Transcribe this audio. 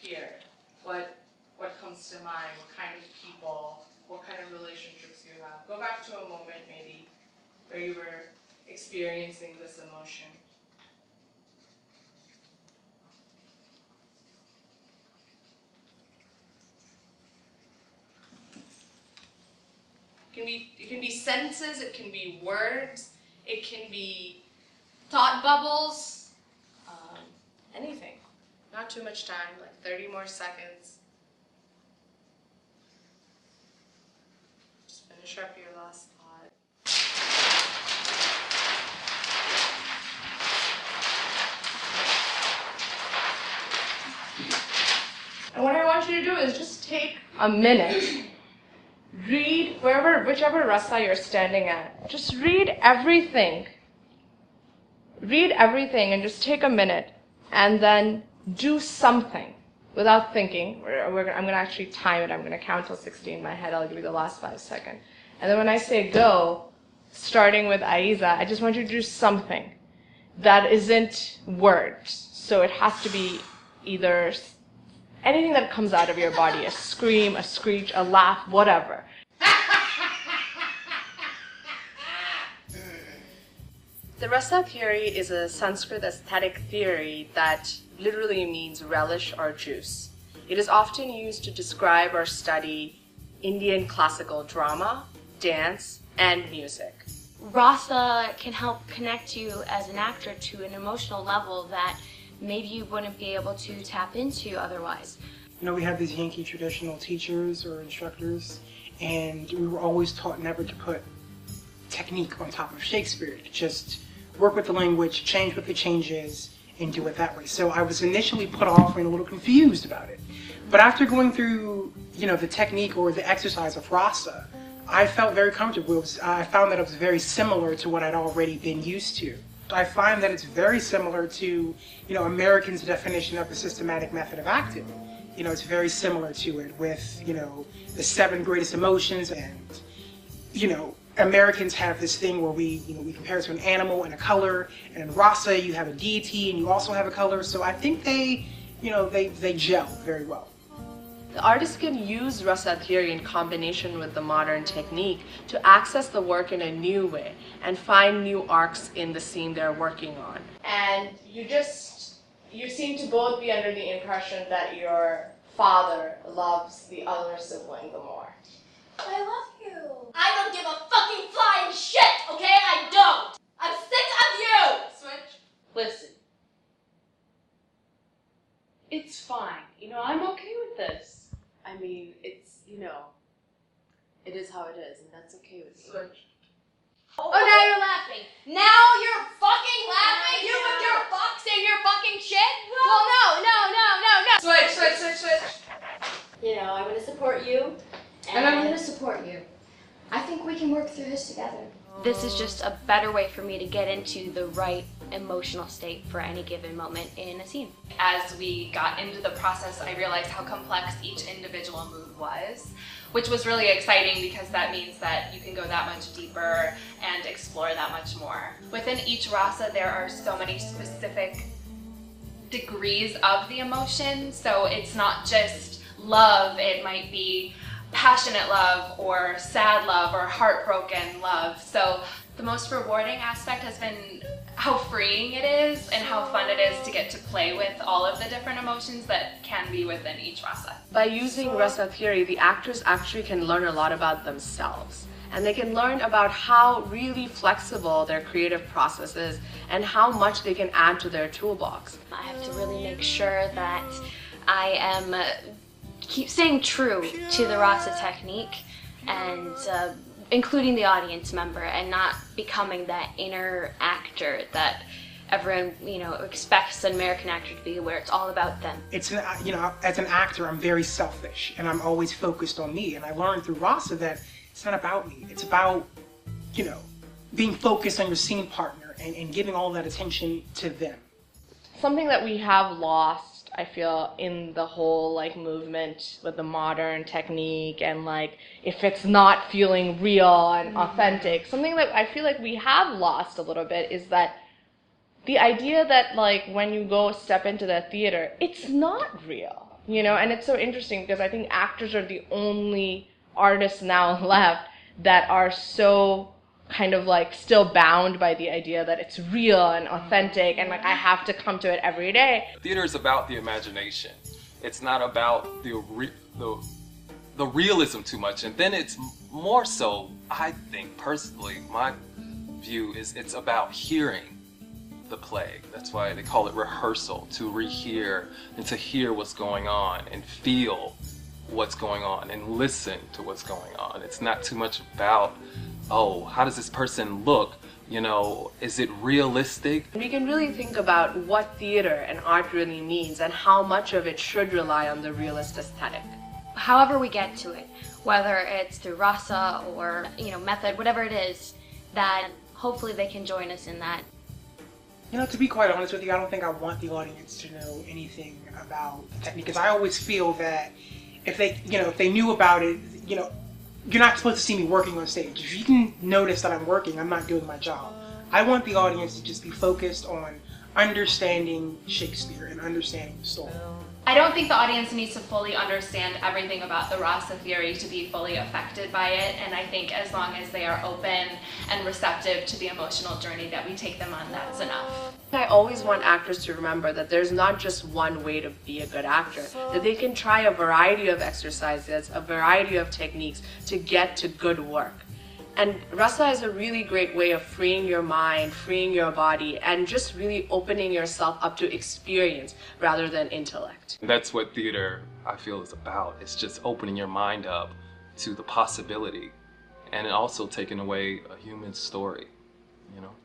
hear, what comes to mind, what kind of people, what kind of relationships you have. Go back to a moment maybe where you were experiencing this emotion. It can be sentences, it can be words, it can be thought bubbles, anything. Not too much time, like 30 more seconds. Just finish up your last thought. And what I want you to do is just take a minute. Read whichever rasa you're standing at. Just read everything. Read everything and just take a minute and then do something without thinking. I'm going to actually time it. I'm going to count till 60 in my head. I'll give you the last 5 seconds. And then when I say go, starting with Aiza, I just want you to do something that isn't words. So it has to be either anything that comes out of your body, a scream, a screech, a laugh, whatever. The rasa theory is a Sanskrit aesthetic theory that literally means relish or juice. It is often used to describe or study Indian classical drama, dance, and music. Rasa can help connect you as an actor to an emotional level that maybe you wouldn't be able to tap into otherwise. You know, we have these Yankee traditional teachers or instructors, and we were always taught never to put technique on top of Shakespeare. Just work with the language, change what the change is, and do it that way. So I was initially put off and a little confused about it. But after going through, you know, the technique or the exercise of rasa, I felt very comfortable. I found that it was very similar to what I'd already been used to. I find that it's very similar to, you know, Americans' definition of the systematic method of acting. You know, it's very similar to it with, you know, the 7 greatest emotions, and, you know, Americans have this thing where we compare it to an animal and a color, and in rasa you have a deity and you also have a color. So I think they gel very well. The artist can use rasa theory in combination with the modern technique to access the work in a new way and find new arcs in the scene they're working on. And you seem to both be under the impression that your father loves the other sibling the more. I love you. I don't give a fucking flying shit, okay? I don't. I'm sick of you. Switch. Listen. It's fine. You know, I'm okay with this. I mean, it's, you know, it is how it is, and that's okay with me. Switch. Oh, now you're laughing. Now you're fucking laughing? You with your fucks and your fucking shit? Well, no. Switch. You know, I'm going to support you, and I'm going to support you. I think we can work through this together. This is just a better way for me to get into the right emotional state for any given moment in a scene. As we got into the process, I realized how complex each individual mood was, which was really exciting because that means that you can go that much deeper and explore that much more. Within each rasa, there are so many specific degrees of the emotion, so it's not just love, it might be passionate love or sad love or heartbroken love. So the most rewarding aspect has been how freeing it is and how fun it is to get to play with all of the different emotions that can be within each rasa. By using rasa theory, the actors actually can learn a lot about themselves. And they can learn about how really flexible their creative process is and how much they can add to their toolbox. I have to really make sure that I am keep staying true to the rasa technique and including the audience member and not becoming that inner actor that everyone, you know, expects an American actor to be, where it's all about them. It's, you know, as an actor, I'm very selfish and I'm always focused on me. And I learned through rasa that it's not about me. It's about, you know, being focused on your scene partner and giving all that attention to them. Something that we have lost, I feel, in the whole like movement with the modern technique and like if it's not feeling real and authentic, something that I feel like we have lost a little bit is that the idea that like when you go step into the theater, it's not real. You know, and it's so interesting because I think actors are the only artists now left that are so kind of like still bound by the idea that it's real and authentic and like I have to come to it every day. Theater is about the imagination. It's not about the realism too much, and then it's more so, I think personally, my view is it's about hearing the play. That's why they call it rehearsal, to rehear and to hear what's going on and feel what's going on and listen to what's going on. It's not too much about, oh, how does this person look? You know, is it realistic? We can really think about what theater and art really means and how much of it should rely on the realist aesthetic. However we get to it, whether it's through rasa or, you know, method, whatever it is, that hopefully they can join us in that. You know, to be quite honest with you, I don't think I want the audience to know anything about the technique, because I always feel that if they knew about it, you know, you're not supposed to see me working on stage. If you can notice that I'm working, I'm not doing my job. I want the audience to just be focused on understanding Shakespeare and understanding the story. I don't think the audience needs to fully understand everything about the rasa theory to be fully affected by it, and I think as long as they are open and receptive to the emotional journey that we take them on, that's enough. I always want actors to remember that there's not just one way to be a good actor, that they can try a variety of exercises, a variety of techniques to get to good work. And rasa is a really great way of freeing your mind, freeing your body, and just really opening yourself up to experience rather than intellect. That's what theater, I feel, is about. It's just opening your mind up to the possibility and also taking away a human story, you know?